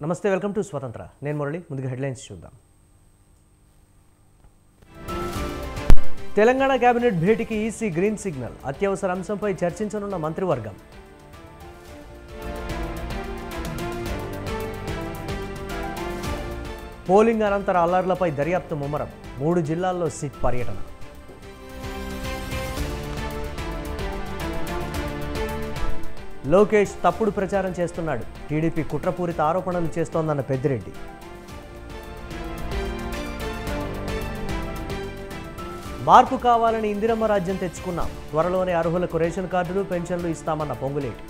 నమస్తే, welcome to స్వతంత్ర. నేను మురళి. ముందుగా హెడ్లైన్స్ చూద్దాం. తెలంగాణ కేబినెట్ భేటీకి ఈసీ గ్రీన్ సిగ్నల్. అత్యవసర అంశంపై చర్చించనున్న మంత్రివర్గం. పోలింగ్ అనంతర అల్లర్లపై దర్యాప్తు ముమ్మరం. 3 జిల్లాల్లో సిట్ పర్యటన. లోకేష్ తప్పుడు ప్రచారం చేస్తున్నాడు. టీడీపీ కుట్రపూరిత ఆరోపణలు చేస్తోందన్న పెద్దిరెడ్డి. మార్పు కావాలని ఇందిరమ్మ రాజ్యం తెచ్చుకున్నాం. త్వరలోనే అర్హులకు రేషన్ కార్డులు, పెన్షన్లు ఇస్తామన్న పొంగులేటి.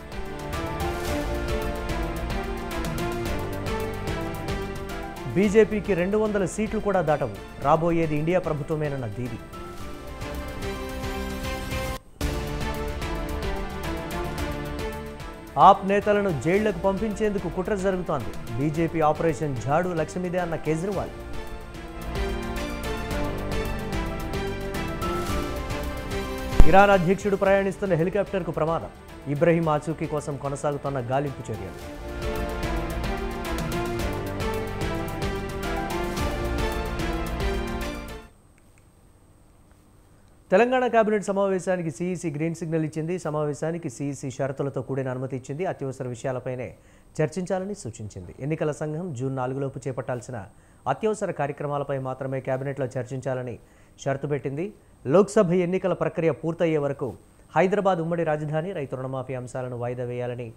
బీజేపీకి 200 సీట్లు కూడా దాటవు. రాబోయేది ఇండియా ప్రభుత్వమేనన్న దీది. ఆప్ నేతలను జైళ్లకు పంపించేందుకు కుట్ర జరుగుతోంది. బీజేపీ ఆపరేషన్ ఝాడు లక్ష్యమిదే అన్న కేజ్రీవాల్. ఇరాన్ అధ్యక్షుడు ప్రయాణిస్తున్న హెలికాప్టర్కు ప్రమాదం. ఇబ్రహీం ఆచూకీ కోసం కొనసాగుతున్న గాలింపు చర్యలు. తెలంగాణ కేబినెట్ సమావేశానికి సీఈసీ గ్రీన్ సిగ్నల్ ఇచ్చింది. సమావేశానికి సీఈసీ షరతులతో కూడిన అనుమతి ఇచ్చింది. అత్యవసర విషయాలపైనే చర్చించాలని సూచించింది. ఎన్నికల సంఘం జూన్ 4లోపు చేపట్టాల్సిన అత్యవసర కార్యక్రమాలపై మాత్రమే కేబినెట్లో చర్చించాలని షరతు పెట్టింది. లోక్సభ ఎన్నికల ప్రక్రియ పూర్తయ్యే వరకు హైదరాబాద్ ఉమ్మడి రాజధాని, రైతు రుణమాఫీ అంశాలను వాయిదా వేయాలని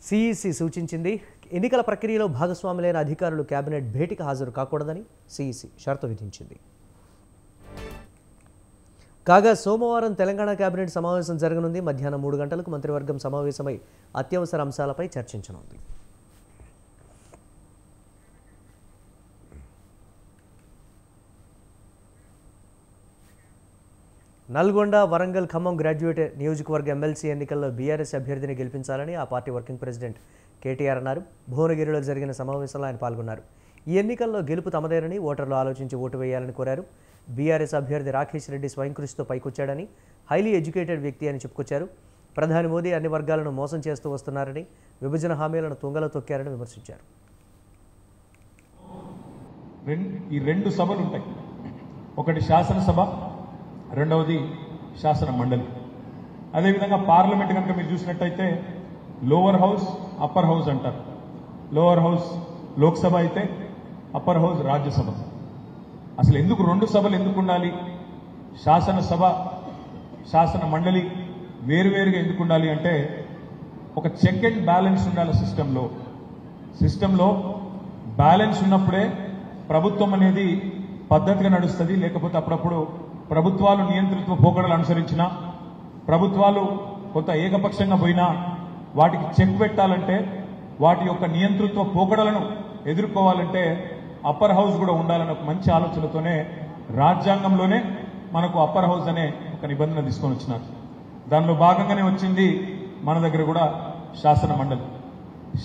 సీఈసీ సూచించింది. ఎన్నికల ప్రక్రియలో భాగస్వాములైన అధికారులు కేబినెట్ భేటీకి హాజరు కాకూడదని సీఈసీ షరతు విధించింది. కాగా సోమవారం తెలంగాణ కేబినెట్ సమావేశం జరగనుంది. మధ్యాహ్నం 3 గంటలకు మంత్రివర్గం సమావేశమై అత్యవసర అంశాలపై చర్చించనుంది. నల్గొండ, వరంగల్, ఖమ్మం గ్రాడ్యుయేట్ నియోజకవర్గ ఎమ్మెల్సీ ఎన్నికల్లో బీఆర్ఎస్ అభ్యర్థిని గెలిపించాలని ఆ పార్టీ వర్కింగ్ ప్రెసిడెంట్ కేటీఆర్ అన్నారు. భువనగిరిలో జరిగిన సమావేశంలో ఆయన పాల్గొన్నారు. ఈ ఎన్నికల్లో గెలుపు తమదేనని ఓటర్లు ఆలోచించి ఓటు వేయాలని కోరారు. బీఆర్ఎస్ అభ్యర్థి రాకేష్ రెడ్డి స్వయం కృషితో పైకొచ్చాడని, హైలీ ఎడ్యుకేటెడ్ వ్యక్తి అని చెప్పుకొచ్చారు. ప్రధాని మోదీ అన్ని వర్గాలను మోసం చేస్తూ వస్తున్నారని, విభజన హామీలను తుంగలో తొక్కారని విమర్శించారు. ఈ 2 సభలు ఉంటాయి. ఒకటి శాసనసభ, రెండవది శాసన మండలి. అదేవిధంగా పార్లమెంట్ కనుక మీరు చూసినట్టయితే లోవర్ హౌస్, అప్పర్ హౌస్ అంటారు. లోవర్ హౌస్ లోక్సభ అయితే అప్పర్ హౌస్ రాజ్యసభ. అసలు ఎందుకు 2 సభలు ఎందుకు ఉండాలి? శాసనసభ, శాసన మండలి వేరువేరుగా ఎందుకు ఉండాలి అంటే ఒక చెక్ అండ్ బ్యాలెన్స్ ఉండాలి సిస్టంలో బ్యాలెన్స్ ఉన్నప్పుడే ప్రభుత్వం అనేది పద్ధతిగా నడుస్తుంది. లేకపోతే అప్పుడప్పుడు ప్రభుత్వాలు నియంతృత్వ పోకడలు అనుసరించినా, ప్రభుత్వాలు కొంత ఏకపక్షంగా పోయినా వాటికి చెక్ పెట్టాలంటే, వాటి యొక్క నియంతృత్వ పోకడలను ఎదుర్కోవాలంటే అప్పర్ హౌస్ కూడా ఉండాలన్న ఒక మంచి ఆలోచనతోనే రాజ్యాంగంలోనే మనకు అప్పర్ హౌస్ అనే ఒక నిబంధన తీసుకొని వచ్చినారు. దానిలో భాగంగానే వచ్చింది మన దగ్గర కూడా శాసన మండలి.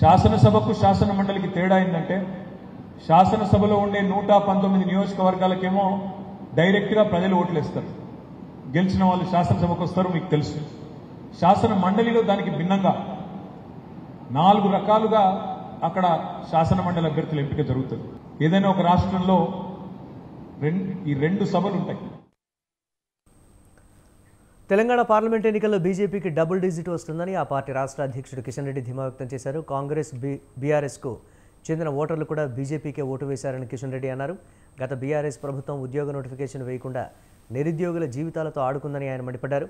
శాసనసభకు శాసన మండలికి తేడా ఏంటంటే శాసనసభలో ఉండే 119 నియోజకవర్గాలకేమో డైరెక్ట్గా ప్రజలు ఓట్లేస్తారు. గెలిచిన వాళ్ళు శాసనసభకు వస్తారు, మీకు తెలుసు. శాసన మండలిలో దానికి భిన్నంగా 4 రకాలుగా అక్కడ శాసన మండలి అభ్యర్థుల ఎంపిక జరుగుతుంది. ఏదైనా ఒక రాష్ట్రంలో ఈ 2 సభలు ఉంటాయి. తెలంగాణ పార్లమెంట్ ఎన్నికల్లో బీజేపీకి డబుల్ డిజిట్ వస్తుందని ఆ పార్టీ రాష్ట్ర అధ్యక్షుడు కిషన్ రెడ్డి ధీమా వ్యక్తం చేశారు. కాంగ్రెస్, బీఆర్ఎస్కు చెందిన ఓటర్లు కూడా బీజేపీకే ఓటు వేశారని కిషన్ రెడ్డి అన్నారు. గత బీఆర్ఎస్ ప్రభుత్వం ఉద్యోగ నోటిఫికేషన్ వేయకుండా నిరుద్యోగుల జీవితాలతో ఆడుకుందని ఆయన మండిపడ్డారు.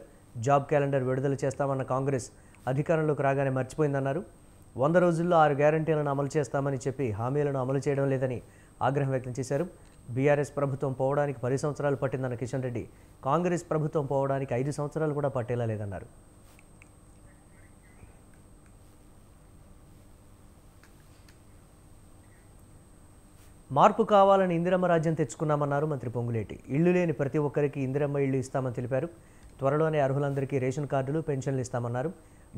జాబ్ క్యాలెండర్ విడుదల చేస్తామన్న కాంగ్రెస్ అధికారంలోకి రాగానే మర్చిపోయిందన్నారు. 100 రోజుల్లో 6 గ్యారంటీలను అమలు చేస్తామని చెప్పి హామీలను అమలు చేయడం లేదని ఆగ్రహం వ్యక్తం చేశారు. బీఆర్ఎస్ ప్రభుత్వం పోవడానికి 10 సంవత్సరాలు పట్టిందన్న కిషన్ రెడ్డి కాంగ్రెస్ ప్రభుత్వం పోవడానికి 5 సంవత్సరాలు కూడా పట్టేలా లేదన్నారు. మార్పు కావాలని ఇందిరమ్మ రాజ్యం తెచ్చుకున్నామన్నారు మంత్రి పొంగులేటి. ఇళ్లు లేని ప్రతి ఒక్కరికి ఇందిరమ్మ ఇళ్లు ఇస్తామని తెలిపారు. త్వరలోనే అర్హులందరికీ రేషన్ కార్డులు, పెన్షన్లు ఇస్తామన్నారు.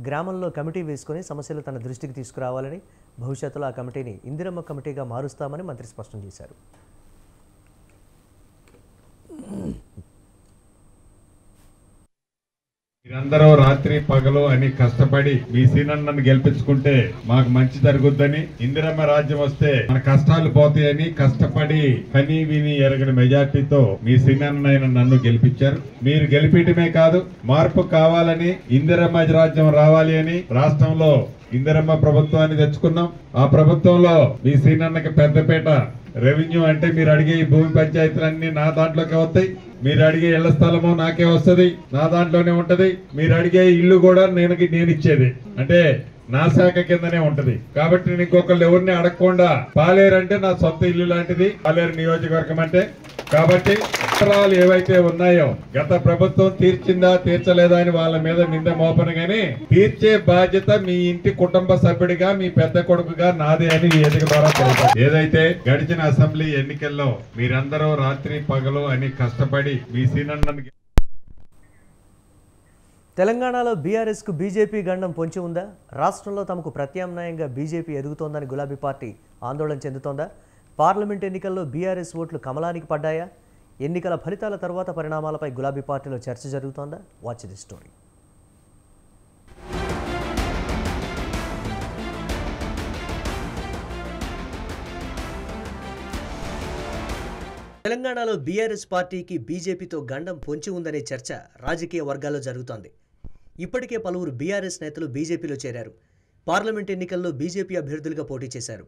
గ్రామంలో కమిటీ వేసుకుని సమస్యలు తన దృష్టికి తీసుకురావాలని, భవిష్యత్తులో ఆ కమిటీని ఇందిరమ్మ కమిటీగా మారుస్తామని మంత్రి స్పష్టం చేశారు. మీరందరూ రాత్రి పగలు అని కష్టపడి మీ సీనన్నను గెలిపించుకుంటే మాకు మంచి జరుగుద్దని, ఇందిరమ్మ రాజ్యం వస్తే మన కష్టాలు పోతాయని కష్టపడి కని విని ఎరగని మెజార్టీతో మీ సీనన్నైన నన్ను గెలిపించారు. మీరు గెలిపించడమే కాదు, మార్పు కావాలని, ఇందిరమ్మ రాజ్యం రావాలి అని రాష్ట్రంలో ఇందిరమ్మ ప్రభుత్వాన్ని తెచ్చుకున్నాం. ఆ ప్రభుత్వంలో మీ సీనన్నకి పెద్దపేట రెవెన్యూ అంటే మీరు అడిగే ఈ భూమి పంచాయతీలన్నీ నా దాంట్లోకి వస్తాయి. మీరు అడిగే ఇళ్ల స్థలము నాకే వస్తుంది, నా దాంట్లోనే ఉంటది. మీరు అడిగే ఇల్లు కూడా నేను ఇచ్చేది, అంటే నా శాఖ కిందనే ఉంటది. కాబట్టి నేను ఇంకొకళ్ళు ఎవరిని అడగకుండా, పాలేరు అంటే నా సొంత ఇల్లు లాంటిది, పాలేరు నియోజకవర్గం అంటే. కాబట్టి అవసరాలు ఏవైతే ఉన్నాయో గత ప్రభుత్వం తీర్చిందా తీర్చలేదా అని వాళ్ళ మీద నింద మోపను గాని, తీర్చే బాధ్యత మీ ఇంటి కుటుంబ సభ్యుడిగా, మీ పెద్ద కొడుకుగా నాదే అని వేదిక ద్వారా తెలుసు. ఏదైతే గడిచిన అసెంబ్లీ ఎన్నికల్లో మీరందరూ రాత్రి పగలు అని కష్టపడి మీ సీనన్నను తెలంగాణలో బీఆర్ఎస్కు బీజేపీ గండం పొంచి ఉందా? రాష్ట్రంలో తమకు ప్రత్యామ్నాయంగా బీజేపీ ఎదుగుతోందని గులాబీ పార్టీ ఆందోళన చెందుతోందా? పార్లమెంట్ ఎన్నికల్లో బీఆర్ఎస్ ఓట్లు కమలానికి పడ్డాయా? ఎన్నికల ఫలితాల తర్వాత పరిణామాలపై గులాబీ పార్టీలో చర్చ జరుగుతోందా? Watch the story. తెలంగాణలో బీఆర్ఎస్ పార్టీకి బీజేపీతో గండం పొంచి ఉందనే చర్చ రాజకీయ వర్గాల్లో జరుగుతోంది. ఇప్పటికే పలువురు బీఆర్ఎస్ నేతలు బీజేపీలో చేరారు. పార్లమెంట్ ఎన్నికల్లో బీజేపీ అభ్యర్థులుగా పోటీ చేశారు.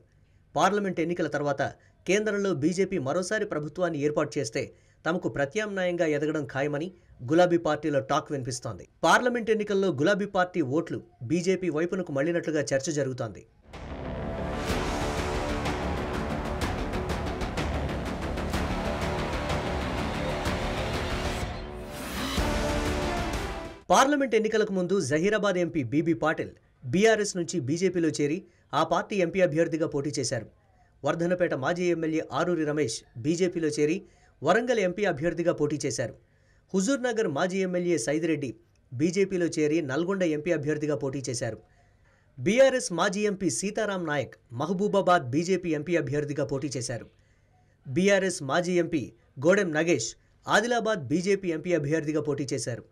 పార్లమెంట్ ఎన్నికల తర్వాత కేంద్రంలో బీజేపీ మరోసారి ప్రభుత్వాన్ని ఏర్పాటు చేస్తే తమకు ప్రత్యామ్నాయంగా ఎదగడం ఖాయమని గులాబీ పార్టీలో టాక్ వినిపిస్తోంది. పార్లమెంట్ ఎన్నికల్లో గులాబీ పార్టీ ఓట్లు బీజేపీ వైపునకు మళ్లినట్లుగా చర్చ జరుగుతోంది. పార్లమెంట్ ఎన్నికలకు ముందు జహీరాబాద్ ఎంపీ బీబీ పాటిల్ బీఆర్ఎస్ నుంచి బీజేపీలో చేరి ఆ పార్టీ ఎంపీ అభ్యర్థిగా పోటీ చేశారు. వర్ధనపేట మాజీ ఎమ్మెల్యే ఆరూరి రమేష్ బీజేపీలో చేరి వరంగల్ ఎంపీ అభ్యర్థిగా పోటీ చేశారు. హుజూర్నగర్ మాజీ ఎమ్మెల్యే సైదిరెడ్డి బీజేపీలో చేరి నల్గొండ ఎంపీ అభ్యర్థిగా పోటీ చేశారు. బీఆర్ఎస్ మాజీ MP Sitaram Naik Mahabubabad BJP MP అభ్యర్థిగా పోటీ చేశారు. బీఆర్ఎస్ మాజీ MP Godam Nagesh Adilabad BJP MP అభ్యర్థిగా పోటీ చేశారు.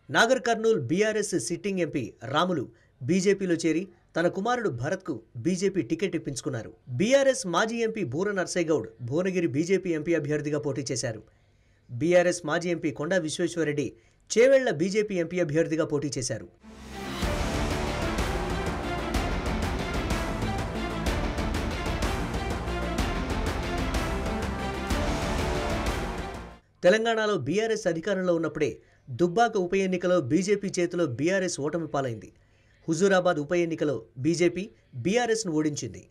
Nagar Kurnool BRS sitting MP Ramulu బీజేపీలో చేరి తన కుమారుడు భరత్కు బీజేపీ టికెట్ ఇప్పించుకున్నారు. బీఆర్ఎస్ మాజీ MP Boora Narsaiah Goud Bhuvanagiri BJP MP అభ్యర్థిగా పోటీ చేశారు. బీఆర్ఎస్ మాజీ ఎంపీ కొండా విశ్వేశ్వరరెడ్డి చేవెళ్ల బీజేపీ ఎంపీ అభ్యర్థిగా పోటీ చేశారు. తెలంగాణలో బీఆర్ఎస్ అధికారంలో ఉన్నప్పుడే దుబ్బాక ఉప ఎన్నికలో బీజేపీ చేతిలో బీఆర్ఎస్ ఓటమి పాలైంది. హుజూరాబాద్ ఉప ఎన్నికలో బీజేపీ బీఆర్ఎస్ను ఓడించింది.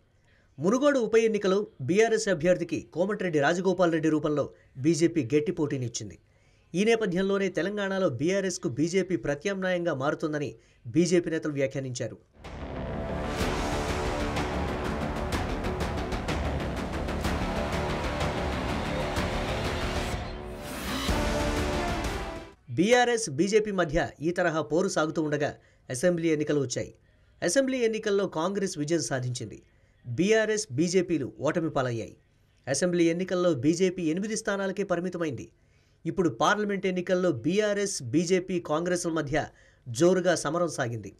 మునుగోడు ఉప ఎన్నికలో బీఆర్ఎస్ అభ్యర్థికి కోమటిరెడ్డి రాజగోపాల్ రెడ్డి రూపంలో బీజేపీ గట్టి పోటీనిచ్చింది. ఈ నేపథ్యంలోనే తెలంగాణలో బీఆర్ఎస్కు బీజేపీ ప్రత్యామ్నాయంగా మారుతుందని బీజేపీ నేతలు వ్యాఖ్యానించారు. బీఆర్ఎస్ బీజేపీ మధ్య ఈ తరహా పోరు సాగుతూ ఉండగా అసెంబ్లీ ఎన్నికలు వచ్చాయి. అసెంబ్లీ ఎన్నికల్లో కాంగ్రెస్ విజయం సాధించింది. బీఆర్ఎస్ బీజేపీలు ఓటమి పాలయ్యాయి. అసెంబ్లీ ఎన్నికల్లో బీజేపీ 8 స్థానాలకే పరిమితమైంది. ఇప్పుడు పార్లమెంట్ ఎన్నికల్లో బీఆర్ఎస్ బీజేపీ కాంగ్రెస్ల మధ్య జోరుగా సమరం సాగింది.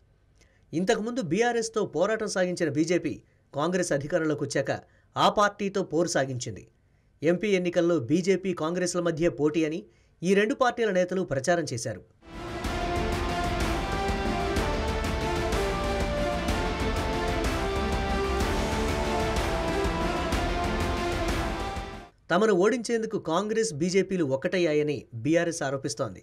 ఇంతకుముందు బీఆర్ఎస్తో పోరాటం సాగించిన బీజేపీ కాంగ్రెస్ అధికారంలోకి వచ్చాక ఆ పార్టీతో పోరు సాగించింది. ఎంపీ ఎన్నికల్లో బీజేపీ కాంగ్రెస్ల మధ్య పోటీ అని ఈ రెండు పార్టీల నేతలు ప్రచారం చేశారు. తమను ఓడించేందుకు కాంగ్రెస్ బీజేపీలు ఒక్కటయ్యాయని బీఆర్ఎస్ ఆరోపిస్తోంది.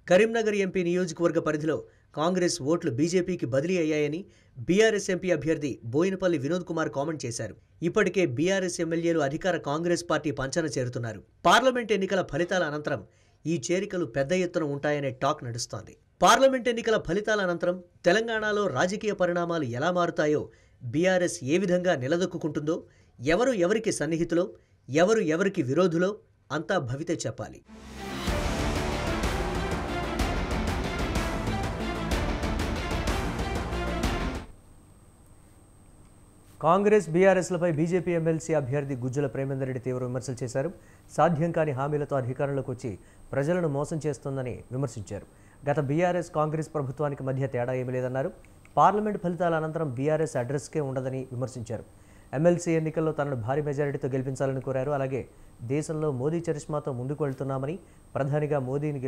కరీంనగర్ ఎంపీ నియోజకవర్గ పరిధిలో కాంగ్రెస్ ఓట్లు బీజేపీకి బదిలీ అయ్యాయని బీఆర్ఎస్ ఎంపీ అభ్యర్థి బోయినపల్లి వినోద్ కుమార్ కామెంట్ చేశారు. ఇప్పటికే బీఆర్ఎస్ ఎమ్మెల్యేలు అధికార కాంగ్రెస్ పార్టీ పంచన చేరుతున్నారు. పార్లమెంట్ ఎన్నికల ఫలితాల అనంతరం ఈ చేరికలు పెద్ద ఎత్తున ఉంటాయనే టాక్ నడుస్తోంది. పార్లమెంట్ ఎన్నికల ఫలితాల అనంతరం తెలంగాణలో రాజకీయ పరిణామాలు ఎలా మారుతాయో, బీఆర్ఎస్ ఏ విధంగా నిలదొక్కుంటుందో, ఎవరు ఎవరికి సన్నిహితులో, ఎవరు ఎవరికి విరోధులో అంతా భవితే చెప్పాలి. కాంగ్రెస్ బీఆర్ఎస్లపై బీజేపీ ఎమ్మెల్సీ అభ్యర్థి గుజ్జల ప్రేమేందర్ రెడ్డి తీవ్ర విమర్శలు చేశారు. సాధ్యం కాని హామీలతో అధికారంలోకి వచ్చి ప్రజలను మోసం చేస్తోందని విమర్శించారు. గత బీఆర్ఎస్ కాంగ్రెస్ ప్రభుత్వానికి మధ్య తేడా ఏమీ లేదన్నారు. పార్లమెంట్ ఫలితాల అనంతరం బీఆర్ఎస్ అడ్రస్కే ఉండదని విమర్శించారు. ఎమ్మెల్సీ ఎన్నికల్లో తనను భారీ మెజారిటీతో గెలిపించాలని కోరారు. అలాగే దేశంలో మోదీ చరిష్మాతో ముందుకు వెళ్తున్నామని, ప్రధానిగా మోదీని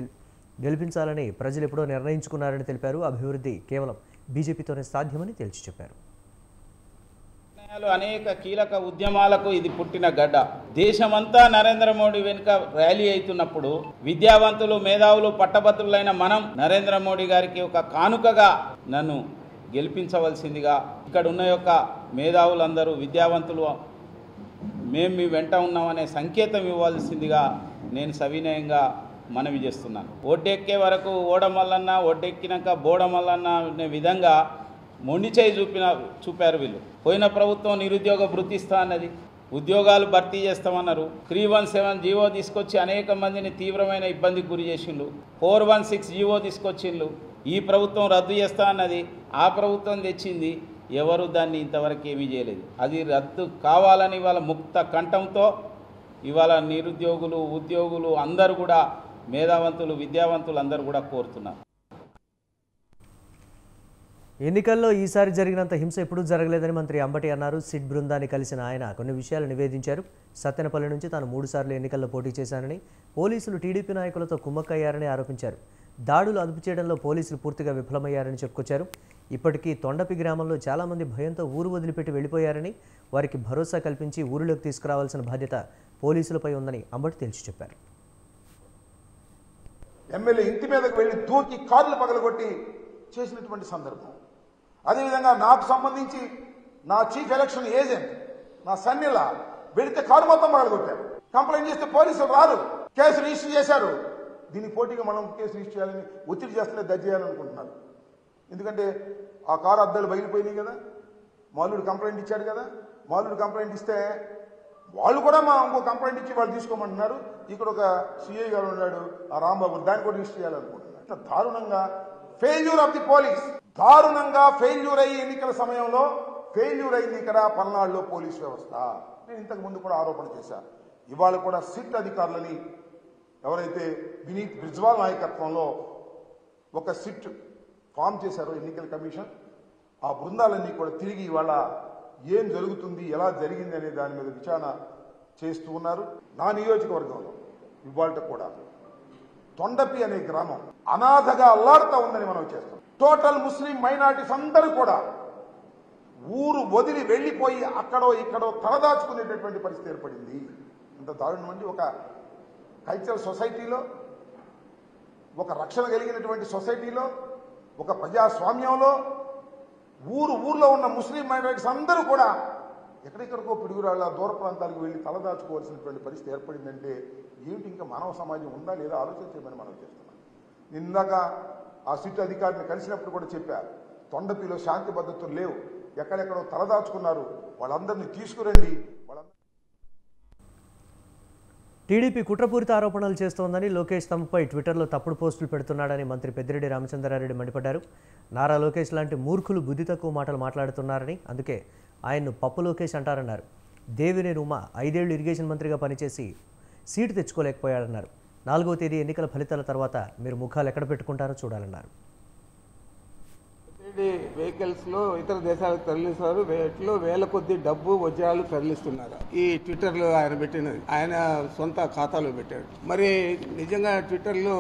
గెలిపించాలని ప్రజలు ఎప్పుడో నిర్ణయించుకున్నారని తెలిపారు. అభివృద్ధి కేవలం బీజేపీతోనే సాధ్యమని తేల్చి చెప్పారు. అనేక కీలక ఉద్యమాలకు ఇది పుట్టిన గడ్డ. దేశమంతా నరేంద్ర మోడీ వెనుక ర్యాలీ అవుతున్నప్పుడు విద్యావంతులు, మేధావులు, పట్టభద్రులైన మనం నరేంద్ర మోడీ గారికి ఒక కానుకగా నన్ను గెలిపించవలసిందిగా, ఇక్కడ ఉన్న యొక్క మేధావులందరూ, విద్యావంతులు మేము మీ వెంట ఉన్నామనే సంకేతం ఇవ్వాల్సిందిగా నేను సవినయంగా మనవి చేస్తున్నాను. ఒడ్డెక్కే వరకు ఓడమల్లన్న, ఒడ్డెక్కినాక బోడమల్లన్న అనే విధంగా మొండి చేయి చూపారు వీళ్ళు. పోయిన ప్రభుత్వం నిరుద్యోగ భృతి ఇస్తా అన్నది, ఉద్యోగాలు భర్తీ చేస్తామన్నారు. 317 జీవో తీసుకొచ్చి అనేక మందిని తీవ్రమైన ఇబ్బందికి గురి చేసిండ్రు. 416 జీవో తీసుకొచ్చిండ్రు. ఈ ప్రభుత్వం రద్దు చేస్తా అన్నది, ఆ ప్రభుత్వం తెచ్చింది. ఎవరు దాన్ని ఇంతవరకు ఏమీ చేయలేదు. అది రద్దు కావాలని ఇవాళ ముక్త కంఠంతో ఇవాళ నిరుద్యోగులు, ఉద్యోగులు అందరూ కూడా, మేధావంతులు, విద్యావంతులు అందరూ కూడా కోరుతున్నారు. ఎన్నికల్లో ఈసారి జరిగినంత హింస ఎప్పుడూ జరగలేదని మంత్రి అంబటి అన్నారు. సిట్ బృందాన్ని కలిసిన ఆయన కొన్ని విషయాలు నివేదించారు. సత్తెనపల్లి నుంచి తాను 3 సార్లు ఎన్నికల్లో పోటీ చేశానని, పోలీసులు టీడీపీ నాయకులతో కుమ్మక్కయ్యారని ఆరోపించారు. దాడులు అదుపు చేయడంలో పోలీసులు పూర్తిగా విఫలమయ్యారని చెప్పుకొచ్చారు. ఇప్పటికీ తొండపి గ్రామంలో చాలామంది భయంతో ఊరు వదిలిపెట్టి వెళ్ళిపోయారని, వారికి భరోసా కల్పించి ఊరిలోకి తీసుకురావాల్సిన బాధ్యత పోలీసులపై ఉందని అంబటి తేల్చి చెప్పారు. ఎమ్మెల్యే ఇంటి మీదకు వెళ్ళి దూకి కార్లు పగలగొట్టి చేసినటువంటి సందర్భం. అదేవిధంగా నాకు సంబంధించి నా చీఫ్ ఎలక్షన్ ఏజెంట్ నా సన్నిలా వెళితే కారు మొత్తం పగలగొట్టారు. కంప్లైంట్ చేస్తే పోలీసులు రారు, కేసు రిజిస్టర్ చేశారు. దీనికి పోటీగా మనం కేసు రిజిస్టర్ చేయాలని ఒత్తిడి చేస్తూనే దర్జ చేయాలనుకుంటున్నారు. ఎందుకంటే ఆ కారు అద్దాలు బయలుపోయినాయి కదా, మాలుడు కంప్లైంట్ ఇచ్చాడు కదా. మాలుడు కంప్లైంట్ ఇస్తే వాళ్ళు కూడా ఇంకో కంప్లైంట్ ఇచ్చి వాళ్ళు తీసుకోమంటున్నారు. ఇక్కడ ఒక సిఐ గారు ఉన్నాడు, ఆ రాంబాబు, దాన్ని కూడా రిజిస్టర్ చేయాలనుకుంటున్నారు. ఇట్లా దారుణంగా ఫెయిల్యూర్ ఆఫ్ ది పోలీస్, దారుణంగా ఫెయిల్యూర్ అయ్యి ఎన్నికల సమయంలో ఫెయిల్యూర్ అయింది ఇక్కడ పల్నాడులో పోలీస్ వ్యవస్థ. నేను ఇంతకు ముందు కూడా ఆరోపణ చేశాను. ఇవాళ కూడా సిట్ అధికారులని ఎవరైతే వినీత్ బ్రిజ్వాల్ నాయకత్వంలో ఒక సిట్ ఫామ్ చేశారో ఎన్నికల కమిషన్, ఆ బృందాలన్నీ కూడా తిరిగి ఇవాళ ఏం జరుగుతుంది, ఎలా జరిగింది అనే దాని మీద విచారణ చేస్తూ ఉన్నారు. నా నియోజకవర్గంలో ఇవాళ కూడా తొండపి అనే గ్రామం అనాథగా అల్లాడుతూ ఉందని మనం చేస్తాం. టోటల్ ముస్లిం మైనారిటీస్ అందరూ కూడా ఊరు వదిలి వెళ్లిపోయి అక్కడో ఇక్కడో తలదాచుకునేటటువంటి పరిస్థితి ఏర్పడింది. ఇంత దారుణం అండి. ఒక కల్చరల్ సొసైటీలో, ఒక రక్షణ కలిగినటువంటి సొసైటీలో, ఒక ప్రజాస్వామ్యంలో ఊర్లో ఉన్న ముస్లిం మైనారిటీస్ అందరూ కూడా ఎక్కడెక్కడికో పిడుగురాళ్ళ దూర ప్రాంతాలకు వెళ్ళి తలదాచుకోవాల్సినటువంటి పరిస్థితి ఏర్పడిందంటే ఏమిటి ఇంకా మానవ సమాజం ఉందా లేదా ఆలోచించమని మనం చేస్తున్నాం. ఇందాక ఆ సిట్ అధికారిని కలిసినప్పుడు కూడా చెప్పారు, తొండపిలో శాంతి భద్రతలు లేవు, ఎక్కడెక్కడో తలదాచుకున్నారు, వాళ్ళందరినీ తీసుకురండి. టీడీపీ కుట్రపూరిత ఆరోపణలు చేస్తోందని లోకేష్ తమపై ట్విట్టర్లో తప్పుడు పోస్టులు పెడుతున్నాడని మంత్రి పెద్దిరెడ్డి రామచంద్రారెడ్డి మండిపడ్డారు. నారా లోకేష్ లాంటి మూర్ఖులు బుద్ధి తక్కువ మాటలు మాట్లాడుతున్నారని, అందుకే ఆయన్ను పప్పు లోకేష్ అంటారన్నారు. దేవినేని ఉమా 5 ఏళ్లు ఇరిగేషన్ మంత్రిగా పనిచేసి సీటు తెచ్చుకోలేకపోయాడన్నారు. 4వ తేదీ ఎన్నికల ఫలితాల తర్వాత మీరు ముఖాలు ఎక్కడ పెట్టుకుంటారో చూడాలన్నారు. వెహికల్స్లో ఇతర దేశాలకు తరలిస్తున్నారు, వీటిలో వేల కొద్ది డబ్బు వజ్రాలు తరలిస్తున్నారు. ఈ ట్విట్టర్లో ఆయన పెట్టినది ఆయన సొంత ఖాతాలో పెట్టాడు. మరి నిజంగా ట్విట్టర్లో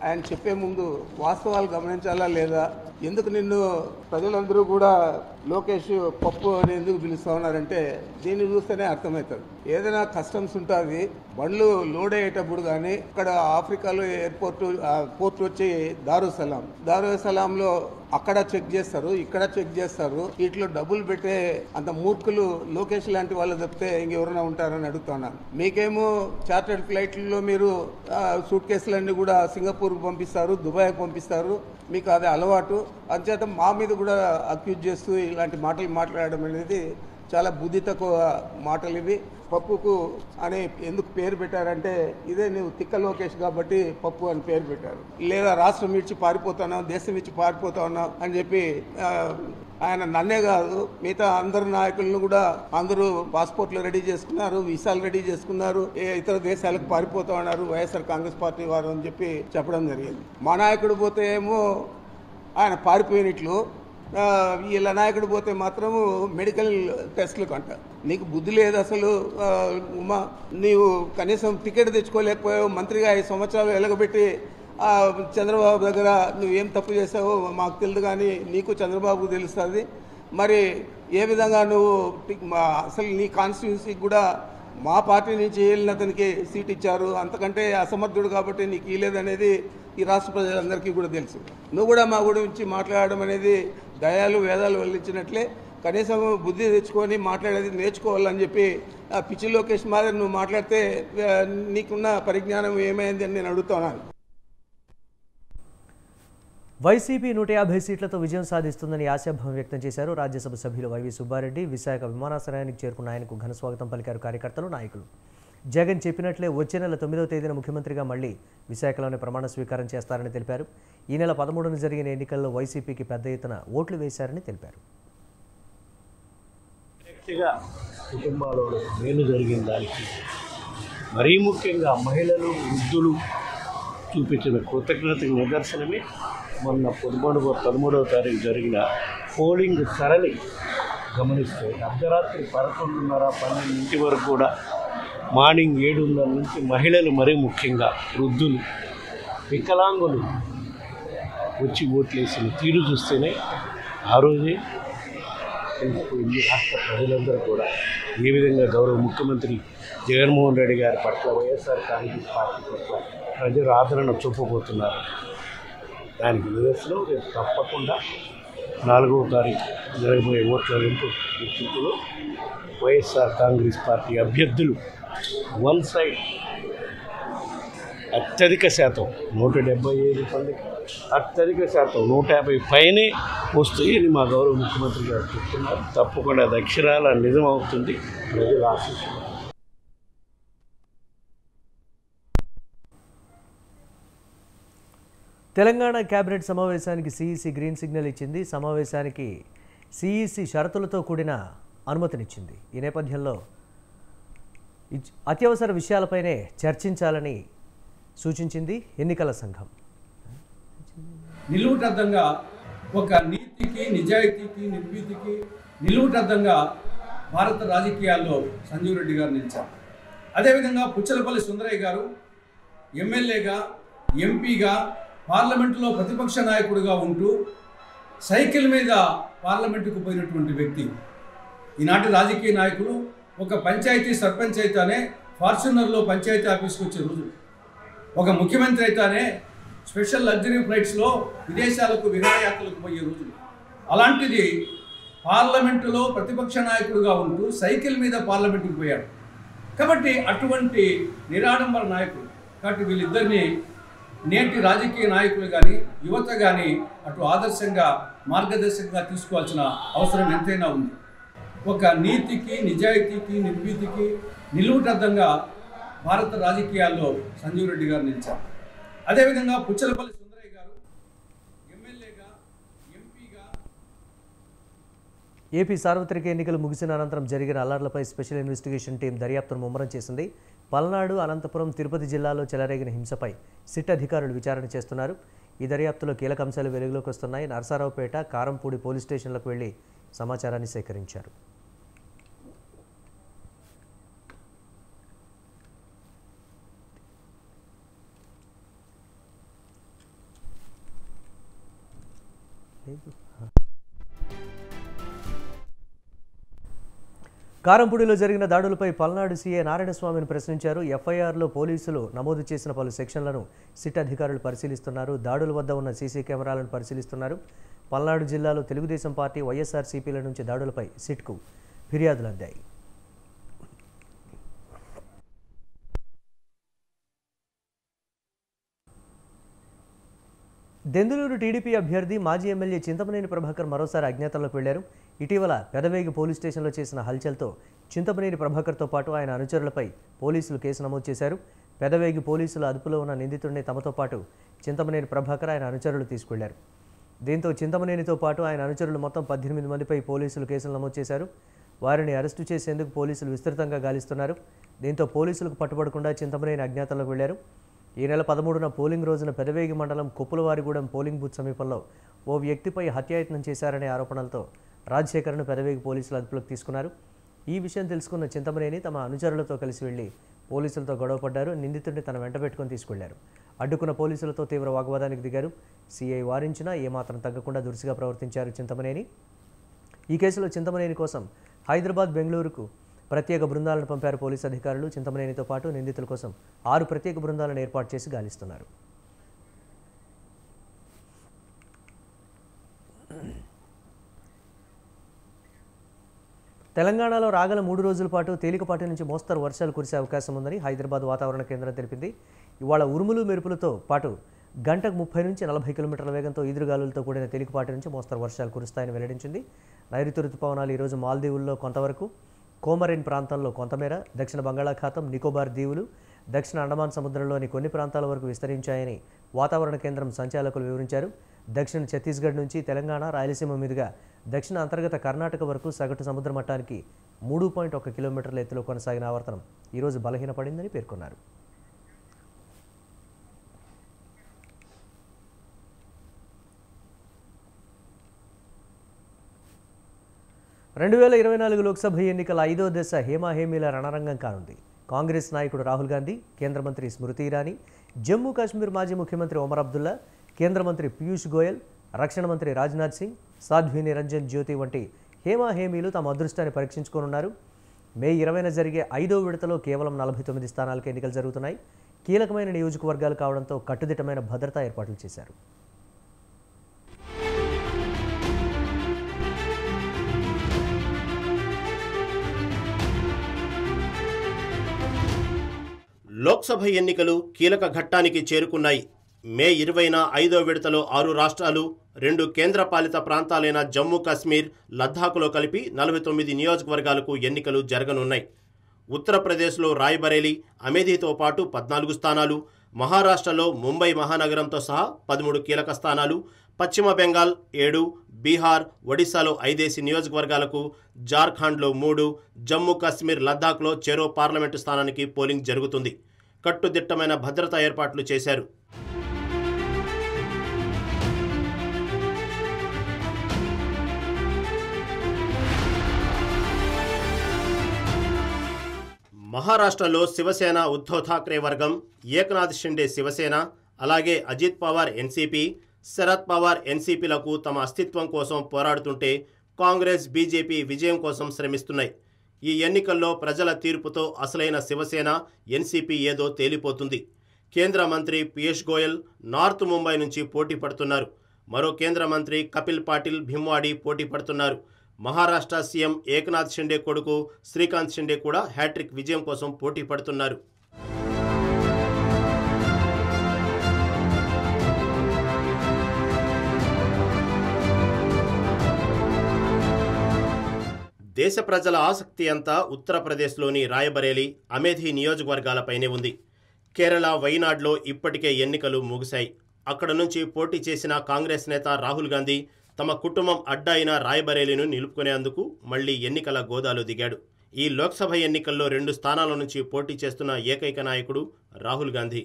ఆయన చెప్పే ముందు వాస్తవాలు గమనించాలా లేదా? ఎందుకు నిన్ను ప్రజలందరూ కూడా లోకేష్ పప్పు అని ఎందుకు పిలుస్తా ఉన్నారంటే దీన్ని చూస్తేనే అర్థమవుతుంది. ఏదైనా కస్టమ్స్ ఉంటుంది, బండ్లు లోడ్ అయ్యేటప్పుడు కానీ ఇక్కడ ఆఫ్రికాలో పోర్ట్ వచ్చి దారుసలాంలో అక్కడ చెక్ చేస్తారు, ఇక్కడ చెక్ చేస్తారు. వీటిలో డబ్బులు పెట్టే అంత మూర్ఖులు లోకేష్ లాంటి వాళ్ళు తప్పితే ఇంకెవరైనా ఉంటారని అడుగుతున్నాను. మీకేమో చార్టర్డ్ ఫ్లైట్లలో మీరు సూట్ కేసులన్నీ కూడా సింగపూర్కి పంపిస్తారు, దుబాయ్కి పంపిస్తారు, మీకు అది అలవాటు. అంచేత మా మీద కూడా అక్యూజ్ చేస్తూ ఇలాంటి మాటలు మాట్లాడడం అనేది చాలా బుద్ధి తక్కువ మాటలు ఇవి. పప్పుకు అని ఎందుకు పేరు పెట్టారంటే ఇదే నువ్వు తిక్క లోకేష్ కాబట్టి పప్పు అని పేరు పెట్టారు. లేదా రాష్ట్రం ఇచ్చి పారిపోతున్నావు, దేశం ఇచ్చి పారిపోతా ఉన్నావు అని చెప్పి ఆయన నన్నే కాదు మిగతా అందరు నాయకులను కూడా అందరూ పాస్పోర్ట్లు రెడీ చేసుకున్నారు, వీసాలు రెడీ చేసుకున్నారు, ఇతర దేశాలకు పారిపోతా ఉన్నారు వైఎస్ఆర్ కాంగ్రెస్ పార్టీ వారు అని చెప్పి చెప్పడం జరిగింది. మా నాయకుడు పోతే ఏమో ఆయన పారిపోయినట్లు, వీళ్ళ నాయకుడు పోతే మాత్రము మెడికల్ టెస్టులు కంట. నీకు బుద్ధి లేదు అసలు ఉమా, నీవు కనీసం టికెట్ తెచ్చుకోలేకపోయావు. మంత్రిగా 5 సంవత్సరాలు ఎలగబెట్టి చంద్రబాబు దగ్గర నువ్వేం తప్పు చేసావో మాకు తెలియదు, కానీ నీకు చంద్రబాబుకు తెలుస్తుంది. మరి ఏ విధంగా నువ్వు అసలు నీ కాన్స్టిట్యున్సీకి కూడా మా పార్టీ నుంచి వెళ్ళిన అతనికి సీట్ ఇచ్చారు, అంతకంటే అసమర్థుడు కాబట్టి నీకు ఇవ్వలేదనేది ఈ రాష్ట్ర ప్రజలందరికీ కూడా తెలుసు. నువ్వు కూడా మా గురించి మాట్లాడడం అనేది దయాలు వేదాలు వల్లించినట్లే. కనీసం బుద్ధి తెచ్చుకొని మాట్లాడేది నేర్చుకోవాలని చెప్పి పిచ్చి లోకేష్ మాదిరి నువ్వు మాట్లాడితే నీకున్న పరిజ్ఞానం ఏమైంది అని నేను అడుగుతున్నాను. వైసీపీ 150 సీట్లతో విజయం సాధిస్తుందని ఆశాభావం వ్యక్తం చేశారు రాజ్యసభ సభ్యులు వైవి సుబ్బారెడ్డి. విశాఖ విమానాశ్రయానికి చేరుకున్న ఆయనకు ఘన స్వాగతం పలికారు కార్యకర్తలు, నాయకులు. జగన్ చెప్పినట్లే వచ్చే నెల 9వ తేదీన ముఖ్యమంత్రిగా మళ్లీ విశాఖలోనే ప్రమాణ స్వీకారం చేస్తారని తెలిపారు. ఈ నెల 13న జరిగిన ఎన్నికల్లో వైసీపీకి పెద్ద ఎత్తున ఓట్లు వేశారని తెలిపారు. కుటుంబాలలో మేలు జరిగిన దానికి మరీ ముఖ్యంగా మహిళలు, వృద్ధులు చూపించిన కృతజ్ఞతకు నిదర్శనమే మొన్న 13వ తారీఖు జరిగిన పోలింగ్ సరళి గమనిస్తే అర్ధరాత్రి 11:30-12 వరకు కూడా మార్నింగ్ 7:30 నుంచి మహిళలు మరీ ముఖ్యంగా వృద్ధులు, వికలాంగులు వచ్చి ఓట్లేసిన తీరు చూస్తేనే ఆ రోజే తెలిసిపోయింది రాష్ట్ర ప్రజలందరూ కూడా ఏ విధంగా గౌరవ ముఖ్యమంత్రి జగన్మోహన్ రెడ్డి గారి పట్ల, వైఎస్ఆర్ కాంగ్రెస్ పార్టీ పట్ల ప్రజలు ఆదరణ చూపబోతున్నారు. దానికి నిదర్శనం రేపు తప్పకుండా 4వ తారీఖు జరగబోయే ఓట్ల లెక్కింపులో వైఎస్ఆర్ కాంగ్రెస్ పార్టీ అభ్యర్థులు వన్ సైడ్ అత్యధిక శాతం 175 మందికి అత్యధిక శాతం 150 పైనే వస్తాయని మా గౌరవ ముఖ్యమంత్రి గారు చెప్తున్నారు. తప్పకుండా అది అక్షరాల నిజం అవుతుంది. ప్రజలు ఆశిస్తున్నారు. తెలంగాణ కేబినెట్ సమావేశానికి సిఈసి గ్రీన్ సిగ్నల్ ఇచ్చింది. సమావేశానికి సిఈసి షరతులతో కూడిన అనుమతినిచ్చింది. ఈ నేపథ్యంలో అత్యవసర విషయాలపైనే చర్చించాలని సూచించింది ఎన్నికల సంఘం. నిలువుటద్దంగా ఒక నీతికి, నిజాయితీకి, నిర్భీతికి నిలువుటద్దంగా భారత రాజకీయాల్లో సంజీవ్ రెడ్డి గారు నిలిచారు. అదేవిధంగా పుచ్చలపల్లి సుందరయ్య గారు ఎమ్మెల్యేగా, ఎంపీగా, పార్లమెంటులో ప్రతిపక్ష నాయకుడిగా ఉంటూ సైకిల్ మీద పార్లమెంటుకు పోయినటువంటి వ్యక్తి. ఈనాటి రాజకీయ నాయకులు ఒక పంచాయతీ సర్పంచ్ అయితేనే ఫార్చునర్లో పంచాయతీ ఆఫీస్కి వచ్చే రోజు, ఒక ముఖ్యమంత్రి అయితేనే స్పెషల్ లగ్జరీ ఫ్లైట్స్లో విదేశాలకు విహారయాత్రలకు పోయే రోజులు. అలాంటిది పార్లమెంటులో ప్రతిపక్ష నాయకుడిగా ఉంటూ సైకిల్ మీద పార్లమెంటుకు పోయాడు. కాబట్టి అటువంటి నిరాడంబర నాయకుడు. కాబట్టి వీళ్ళిద్దరినీ నేటి రాజకీయ నాయకులు కానీ, యువత కానీ అటు ఆదర్శంగా, మార్గదర్శకంగా తీసుకోవాల్సిన అవసరం ఎంతైనా ఉంది. ఒక నీతికి, నిజాయితీకి, నిర్భీతికి నిలువుటద్దంగా భారత రాజకీయాల్లో సంజీవ్ రెడ్డి గారు నిలిచారు. అదేవిధంగా పుచ్చలపల్లి సుందరయ్య గారు ఎమ్మెల్యేగా, ఎంపీగా. ఏపీ సార్వత్రిక ఎన్నికలు ముగిసిన అనంతరం జరిగిన అల్లర్లపై స్పెషల్ ఇన్వెస్టిగేషన్ టీం దర్యాప్తును ముమ్మరం చేసింది. పల్నాడు, అనంతపురం, తిరుపతి జిల్లాలో చెలరేగిన హింసపై సిట్ అధికారులు విచారణ చేస్తున్నారు. ఈ దర్యాప్తులో కీలక అంశాలు వెలుగులోకి వస్తున్నాయి. నరసరావుపేట, కారంపూడి పోలీస్ స్టేషన్లకు వెళ్లి సమాచారాన్ని సేకరించారు. కారంపూడిలో జరిగిన దాడులపై పల్నాడు సీఏ నారాయణస్వామిని ప్రశ్నించారు. ఎఫ్ఐఆర్లో పోలీసులు నమోదు చేసిన పలు సెక్షన్లను సిట్ అధికారులు పరిశీలిస్తున్నారు. దాడుల వద్ద ఉన్న సీసీ కెమెరాలను పరిశీలిస్తున్నారు. పల్నాడు జిల్లాలో తెలుగుదేశం పార్టీ, వైఎస్ఆర్సీపీల నుంచి దాడులపై సిట్కు ఫిర్యాదులు అందాయి. దెందులూరు టీడీపీ అభ్యర్థి మాజీ ఎమ్మెల్యే చింతమనేని ప్రభాకర్ మరోసారి అజ్ఞాతంలోకి వెళ్లారు. ఇటీవల పెదవేగి పోలీస్ స్టేషన్లో చేసిన హల్చల్తో చింతమనేని ప్రభాకర్తో పాటు ఆయన అనుచరులపై పోలీసులు కేసు నమోదు చేశారు. పెదవేగి పోలీసులు అదుపులో ఉన్న నిందితుడిని తమతో పాటు చింతమనేని ప్రభాకర్, ఆయన అనుచరులు తీసుకెళ్లారు. దీంతో చింతమనేనితో పాటు ఆయన అనుచరులు మొత్తం 18 మందిపై పోలీసులు కేసులు నమోదు చేశారు. వారిని అరెస్టు చేసేందుకు పోలీసులు విస్తృతంగా గాలిస్తున్నారు. దీంతో పోలీసులకు పట్టుబడకుండా చింతమనేని అజ్ఞాతంలోకి వెళ్లారు. ఈ నెల 13న పోలింగ్ రోజున పెదవేగి మండలం కొప్పులవారిగూడెం పోలింగ్ బూత్ సమీపంలో ఓ వ్యక్తిపై హత్యాయత్నం చేశారనే ఆరోపణలతో రాజశేఖర్ను పెదవేగి పోలీసులు అదుపులోకి తీసుకున్నారు. ఈ విషయం తెలుసుకున్న చింతమనేని తమ అనుచరులతో కలిసి వెళ్లి పోలీసులతో గొడవపడ్డారు. నిందితుడిని తన వెంట పెట్టుకుని తీసుకెళ్లారు. అడ్డుకున్న పోలీసులతో తీవ్ర వాగ్వాదానికి దిగారు. సీఐ వారించినా ఏమాత్రం తగ్గకుండా దురుసుగా ప్రవర్తించారు చింతమనేని. ఈ కేసులో చింతమనేని కోసం హైదరాబాద్, బెంగళూరుకు ప్రత్యేక బృందాలను పంపారు పోలీసు అధికారులు. చింతమనేనితో పాటు నిందితుల కోసం 6 ప్రత్యేక బృందాలను ఏర్పాటు చేసి గాలిస్తున్నారు. తెలంగాణలో రాగల 3 రోజుల పాటు తేలికపాటి నుంచి మోస్తరు వర్షాలు కురిసే అవకాశం ఉందని హైదరాబాద్ వాతావరణ కేంద్రం తెలిపింది. ఇవాళ ఉరుములు మెరుపులతో పాటు గంటకు 30 నుంచి 40 కిలోమీటర్ల వేగంతో ఈదురుగాలులతో కూడిన తేలికపాటి నుంచి మోస్తరు వర్షాలు కురుస్తాయని వెల్లడించింది. నైరుతి రుతుపవనాలు ఈరోజు మాల్దీవుల్లో కొంతవరకు, కోమరిన్ ప్రాంతంలో కొంతమేర, దక్షిణ బంగాళాఖాతం, నికోబార్ దీవులు, దక్షిణ అండమాన్ సముద్రంలోని కొన్ని ప్రాంతాల వరకు విస్తరించాయని వాతావరణ కేంద్రం సంచాలకులు వివరించారు. దక్షిణ ఛత్తీస్గఢ్ నుంచి తెలంగాణ, రాయలసీమ మీదుగా దక్షిణ అంతర్గత కర్ణాటక వరకు సగటు సముద్ర మట్టానికి 3.1 కిలోమీటర్ల ఎత్తులో కొనసాగిన ఆవర్తనం ఈరోజు బలహీనపడిందని పేర్కొన్నారు. రెండు 2024 లోక్సభ ఎన్నికల 5వ దశ హేమాహేమీల రణరంగం కానుంది. కాంగ్రెస్ నాయకుడు రాహుల్ గాంధీ, కేంద్ర మంత్రి స్మృతి ఇరానీ, జమ్మూ కాశ్మీర్ మాజీ ముఖ్యమంత్రి ఒమర్ అబ్దుల్లా, కేంద్ర మంత్రి పీయూష్ గోయల్, రక్షణ మంత్రి రాజ్నాథ్ సింగ్, సాధ్వి నిరంజన్ జ్యోతి వంటి హేమాహేమీలు తమ అదృష్టాన్ని పరీక్షించుకోనున్నారు. మే 20న జరిగే 5వ విడతలో కేవలం 49 స్థానాలకు ఎన్నికలు జరుగుతున్నాయి. కీలకమైన నియోజకవర్గాలు కావడంతో కట్టుదిట్టమైన భద్రతా ఏర్పాట్లు చేశారు. లోక్సభ ఎన్నికలు కీలక ఘట్టానికి చేరుకున్నాయి. మే 20న 5వ విడతలో 6 రాష్ట్రాలు, 2 కేంద్రపాలిత ప్రాంతాలైన జమ్మూ కాశ్మీర్, లద్దాఖ్లో కలిపి 49 నియోజకవర్గాలకు ఎన్నికలు జరగనున్నాయి. ఉత్తరప్రదేశ్లో రాయ్బరేలీ, అమేథీతో పాటు 14 స్థానాలు, మహారాష్ట్రలో ముంబై మహానగరంతో సహా 13 కీలక స్థానాలు, పశ్చిమ బెంగాల్ 7, బీహార్, ఒడిశాలో 5 నియోజకవర్గాలకు, జార్ఖండ్లో 3, జమ్మూ కాశ్మీర్, లద్దాఖ్లో చెరో పార్లమెంటు స్థానానికి పోలింగ్ జరుగుతుంది. కట్టుదిట్టమైన భద్రతా ఏర్పాట్లు చేశారు. మహారాష్ట్రలో శివసేన ఉద్ధవ్ ఠాక్రే వర్గం, ఏక్నాథ్ షిండే శివసేన, అలాగే అజిత్ పవార్ ఎన్సీపీ, శరద్ పవార్ ఎన్సీపీలకు తమ అస్తిత్వం కోసం పోరాడుతుంటే కాంగ్రెస్, బీజేపీ విజయం కోసం శ్రమిస్తున్నాయి. ఈ ఎన్నికల్లో ప్రజల తీర్పుతో అసలైన శివసేన, ఎన్సీపీ ఏదో తేలిపోతుంది. కేంద్ర మంత్రి పీయూష్ గోయల్ నార్త్ ముంబై నుంచి పోటీ పడుతున్నారు. మరో కేంద్ర మంత్రి కపిల్ పాటిల్ భిమ్వాడి పోటీ పడుతున్నారు. మహారాష్ట్ర సీఎం ఏక్నాథ్ షిండే కొడుకు శ్రీకాంత్ షిండే కూడా హ్యాట్రిక్ విజయం కోసం పోటీ పడుతున్నారు. దేశ ప్రజల ఆసక్తి అంతా ఉత్తరప్రదేశ్లోని రాయ్బరేలీ, అమేథీ నియోజకవర్గాలపైనే ఉంది. కేరళ, వైనాడ్లో ఇప్పటికే ఎన్నికలు ముగిశాయి. అక్కడ నుంచి పోటీ చేసిన కాంగ్రెస్ నేత రాహుల్ గాంధీ తమ కుటుంబం అడ్డా అయిన రాయ్బరేలీను నిలుపుకునేందుకు మళ్లీ ఎన్నికల గోదాలు దిగాడు. ఈ లోక్సభ ఎన్నికల్లో 2 స్థానాల నుంచి పోటీ చేస్తున్న ఏకైక నాయకుడు రాహుల్ గాంధీ.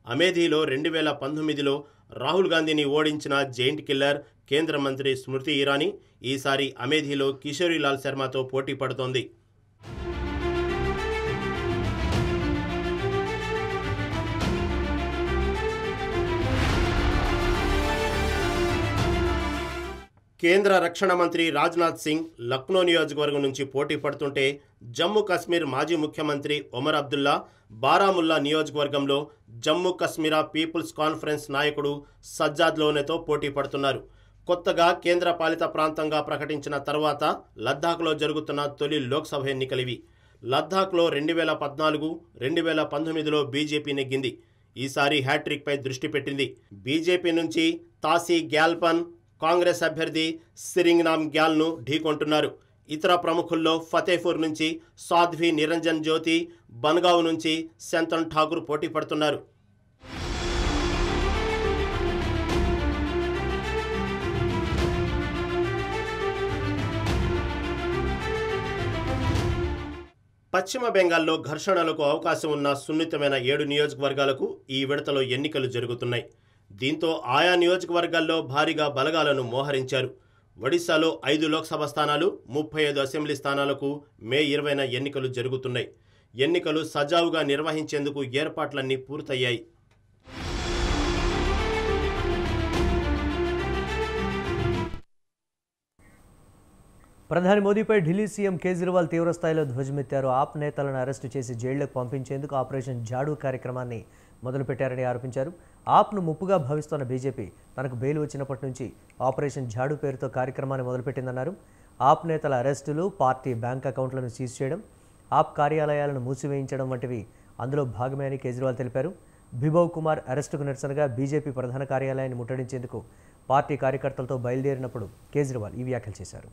అమేథీలో 2019లో రాహుల్ గాంధీని ఓడించిన జైంట్ కిల్లర్ కేంద్ర మంత్రి స్మృతి ఇరానీ ఈసారి అమేథీలో కిషోరీలాల్ శర్మతో పోటీ పడుతోంది. కేంద్ర రక్షణ మంత్రి రాజ్నాథ్ సింగ్ లక్నో నియోజకవర్గం నుంచి పోటీ పడుతుంటే జమ్మూ కాశ్మీర్ మాజీ ముఖ్యమంత్రి ఒమర్ అబ్దుల్లా బారాముల్లా నియోజకవర్గంలో జమ్మూ కాశ్మీర్ పీపుల్స్ కాన్ఫరెన్స్ నాయకుడు సజ్జాద్ లోనేతో పోటీ పడుతున్నారు. కొత్తగా కేంద్ర పాలిత ప్రాంతంగా ప్రకటించిన తర్వాత లద్దాఖ్లో జరుగుతున్న తొలి లోక్సభ ఎన్నికలివి. లద్దాఖ్లో 2014, 2019లో బీజేపీ నెగ్గింది. ఈసారి హ్యాట్రిక్పై దృష్టి పెట్టింది. బీజేపీ నుంచి తాసీ గ్యాల్పన్, కాంగ్రెస్ అభ్యర్థి సిరింగ్నామ్ గ్యాల్ను ఢీకొంటున్నారు. ఇతర ప్రముఖుల్లో ఫతేపూర్ నుంచి సాధ్వి నిరంజన్ జ్యోతి, బన్గావ్ నుంచి శంతన్ ఠాకూర్ పోటీ పడుతున్నారు. పశ్చిమ బెంగాల్లో ఘర్షణలకు అవకాశం ఉన్న సున్నితమైన 7 నియోజకవర్గాలకు ఈ విడతలో ఎన్నికలు జరుగుతున్నాయి. దీంతో ఆయా నియోజకవర్గాల్లో భారీగా బలగాలను మోహరించారు. ఒడిశాలో 5 లోక్సభ స్థానాలు, 35 అసెంబ్లీ స్థానాలకు మే 20న ఎన్నికలు జరుగుతున్నాయి. ఎన్నికలు సజావుగా నిర్వహించేందుకు ఏర్పాట్లన్నీ పూర్తయ్యాయి. ప్రధాని మోదీపై ఢిల్లీ సీఎం కేజ్రీవాల్ తీవ్రస్థాయిలో ధ్వజమెత్తారు. ఆప్ నేతలను అరెస్టు చేసి జైళ్లకు పంపించేందుకు ఆపరేషన్ జాడు కార్యక్రమాన్ని మొదలుపెట్టారని ఆరోపించారు. ఆప్ను ముప్పుగా భావిస్తున్న బీజేపీ తనకు బెయిల్ వచ్చినప్పటి నుంచి ఆపరేషన్ జాడు పేరుతో కార్యక్రమాన్ని మొదలుపెట్టిందన్నారు. ఆప్ నేతల అరెస్టులు, పార్టీ బ్యాంక్ అకౌంట్లను సీజ్ చేయడం, ఆప్ కార్యాలయాలను మూసివేయించడం వంటివి అందులో భాగమే అని కేజ్రీవాల్ తెలిపారు. బిభవ్ కుమార్ అరెస్టుకు నిరసనగా బీజేపీ ప్రధాన కార్యాలయాన్ని ముట్టడించేందుకు పార్టీ కార్యకర్తలతో బయలుదేరినప్పుడు కేజ్రీవాల్ ఈ వ్యాఖ్యలు చేశారు.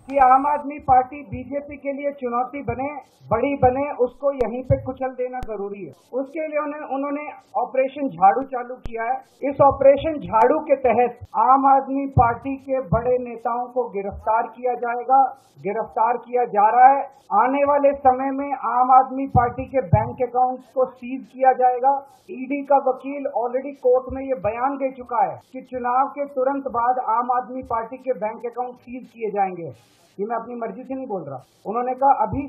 कि आम आदमी पार्टी बीजेपी के लिए चुनौती बने, बड़ी बने, उसको यहीं पे कुचल देना जरूरी है. उसके लिए उन्होंने ऑपरेशन झाड़ू चालू किया है. इस ऑपरेशन झाड़ू के तहत आम आदमी पार्टी के बड़े नेताओं को गिरफ्तार किया जाएगा, गिरफ्तार किया जा रहा है. आने वाले समय में आम आदमी पार्टी के बैंक अकाउंट्स को सीज किया जाएगा. ईडी का वकील ऑलरेडी कोर्ट में ये बयान दे चुका है कि चुनाव के तुरंत बाद आम आदमी पार्टी के बैंक अकाउंट सीज किए जाएंगे. ये मैं अपनी मर्जी से नहीं बोल रहा. उन्होंने कहा अभी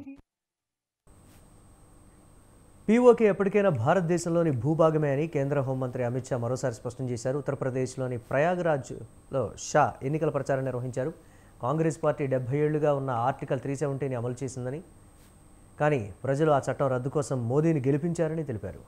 పీఓకే ఎప్పటికైనా భారతదేశంలోని భూభాగమే అని కేంద్ర హోంమంత్రి అమిత్ షా మరోసారి స్పష్టం చేశారు. ఉత్తరప్రదేశ్లోని ప్రయాగ్రాజ్లో షా ఎన్నికల ప్రచారం నిర్వహించారు. కాంగ్రెస్ పార్టీ 70 ఏళ్లుగా ఉన్న ఆర్టికల్ 370ని అమలు చేసిందని, కానీ ప్రజలు ఆ చట్టం రద్దు కోసం మోదీని గెలిపించారని తెలిపారు.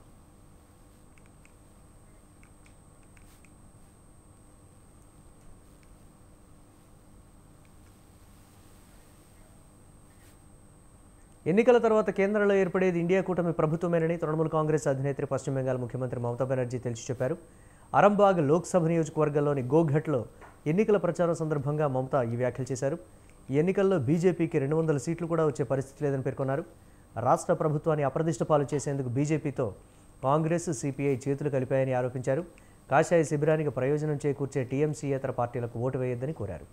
ఎన్నికల తర్వాత కేంద్రంలో ఏర్పడేది ఇండియా కూటమి ప్రభుత్వమేనని తృణమూల్ కాంగ్రెస్ అధినేత్రి పశ్చిమ బెంగాల్ ముఖ్యమంత్రి మమతా బెనర్జీ తేల్చి చెప్పారు. అరంబాగ్ లోక్సభ నియోజకవర్గంలోని గోఘట్లో ఎన్నికల ప్రచారం సందర్భంగా మమతా ఈ వ్యాఖ్యలు చేశారు. ఈ ఎన్నికల్లో బీజేపీకి 200 సీట్లు కూడా వచ్చే పరిస్థితి లేదని పేర్కొన్నారు. రాష్ట్ర ప్రభుత్వాన్ని అప్రదిష్ట పాలు చేసేందుకు బీజేపీతో కాంగ్రెస్, సిపిఐ చేతులు కలిపాయని ఆరోపించారు. కాషాయ శిబిరానికి ప్రయోజనం చేకూర్చే టీఎంసీయేతర పార్టీలకు ఓటు వేయొద్దని కోరారు.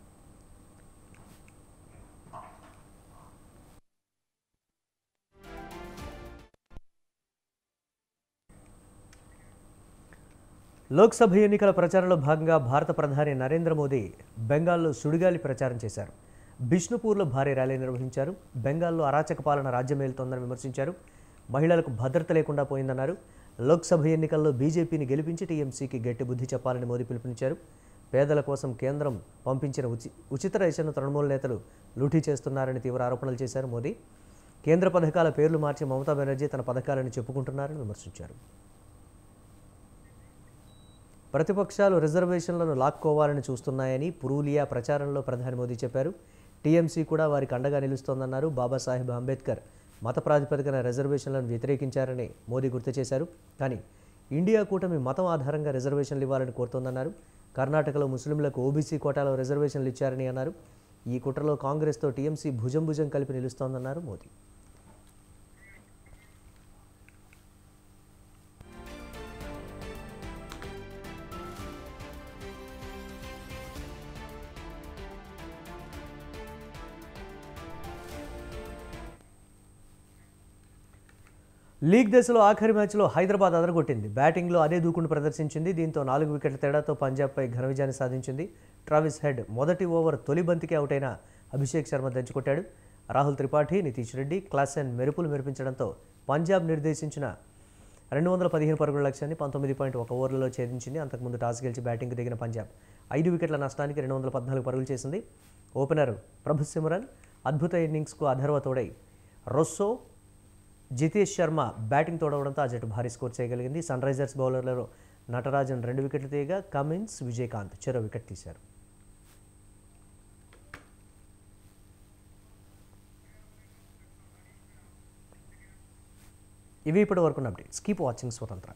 లోక్సభ ఎన్నికల ప్రచారంలో భాగంగా భారత ప్రధాని నరేంద్ర మోదీ బెంగాల్లో సుడిగాలి ప్రచారం చేశారు. బిష్ణుపూర్లో భారీ ర్యాలీ నిర్వహించారు. బెంగాల్లో అరాచక పాలన రాజ్యమేలుతోందని విమర్శించారు. మహిళలకు భద్రత లేకుండా పోయిందన్నారు. లోక్సభ ఎన్నికల్లో బీజేపీని గెలిపించి టీఎంసీకి గట్టి బుద్ధి చెప్పాలని మోదీ పిలుపునిచ్చారు. పేదల కోసం కేంద్రం పంపించిన ఉచిత రేషన్ను తృణమూల్ నేతలు లూటీ చేస్తున్నారని తీవ్ర ఆరోపణలు చేశారు మోదీ. కేంద్ర పథకాల పేర్లు మార్చి మమతా బెనర్జీ తన పథకాలను చెప్పుకుంటున్నారని విమర్శించారు. ప్రతిపక్షాలు రిజర్వేషన్లను లాక్కోవాలని చూస్తున్నాయని పురూలియా ప్రచారంలో ప్రధాని మోదీ చెప్పారు. టీఎంసీ కూడా వారికి అండగా నిలుస్తోందన్నారు. బాబాసాహెబ్ అంబేద్కర్ మత ప్రాతిపదికన రిజర్వేషన్లను వ్యతిరేకించారని మోదీ గుర్తు చేశారు. కానీ ఇండియా కూటమి మతం ఆధారంగా రిజర్వేషన్లు ఇవ్వాలని కోరుతోందన్నారు. కర్ణాటకలో ముస్లింలకు ఓబీసీ కోటాలో రిజర్వేషన్లు ఇచ్చారని అన్నారు. ఈ కుట్రలో కాంగ్రెస్తో టీఎంసీ భుజం కలిపి నిలుస్తోందన్నారు మోదీ. లీగ్ దశలో ఆఖరి మ్యాచ్లో హైదరాబాద్ అదరగొట్టింది. బ్యాటింగ్లో అదే దూకుడు ప్రదర్శించింది. దీంతో 4 వికెట్ల తేడాతో పంజాబ్పై ఘన విజయాన్ని సాధించింది. ట్రావిస్ హెడ్ మొదటి ఓవర్ తొలి బంతికే అవుట్ అయిన అభిషేక్ శర్మ దంచుకొట్టాడు. రాహుల్ త్రిపాఠి, నితీష్ రెడ్డి, క్లాసెన్ మెరుపులు మెరిపించడంతో పంజాబ్ నిర్దేశించిన 215 పరుగుల లక్ష్యాన్ని 19.1 ఓవర్లలో ఛేదించింది. అంతకుముందు టాస్ గెలిచి బ్యాటింగ్కు దిగిన పంజాబ్ 5 వికెట్ల నష్టానికి 214 పరుగులు చేసింది. ఓపెనర్ ప్రభు సిమ్రన్ అద్భుత ఇన్నింగ్స్కు అథర్వ తోడై రొస్సో, జితేష్ శర్మ బ్యాటింగ్ తోడవడంతో ఆ జట్టు భారీ స్కోర్ చేయగలిగింది. సన్ రైజర్స్ బౌలర్లలో నటరాజన్ 2 వికెట్లు తీయగా కమిన్స్, విజయకాంత్ చెరో వికెట్ తీశారు. ఇవి ఇప్పటి వరకు అప్డేట్స్. కీప్ వాచింగ్ స్వతంత్ర.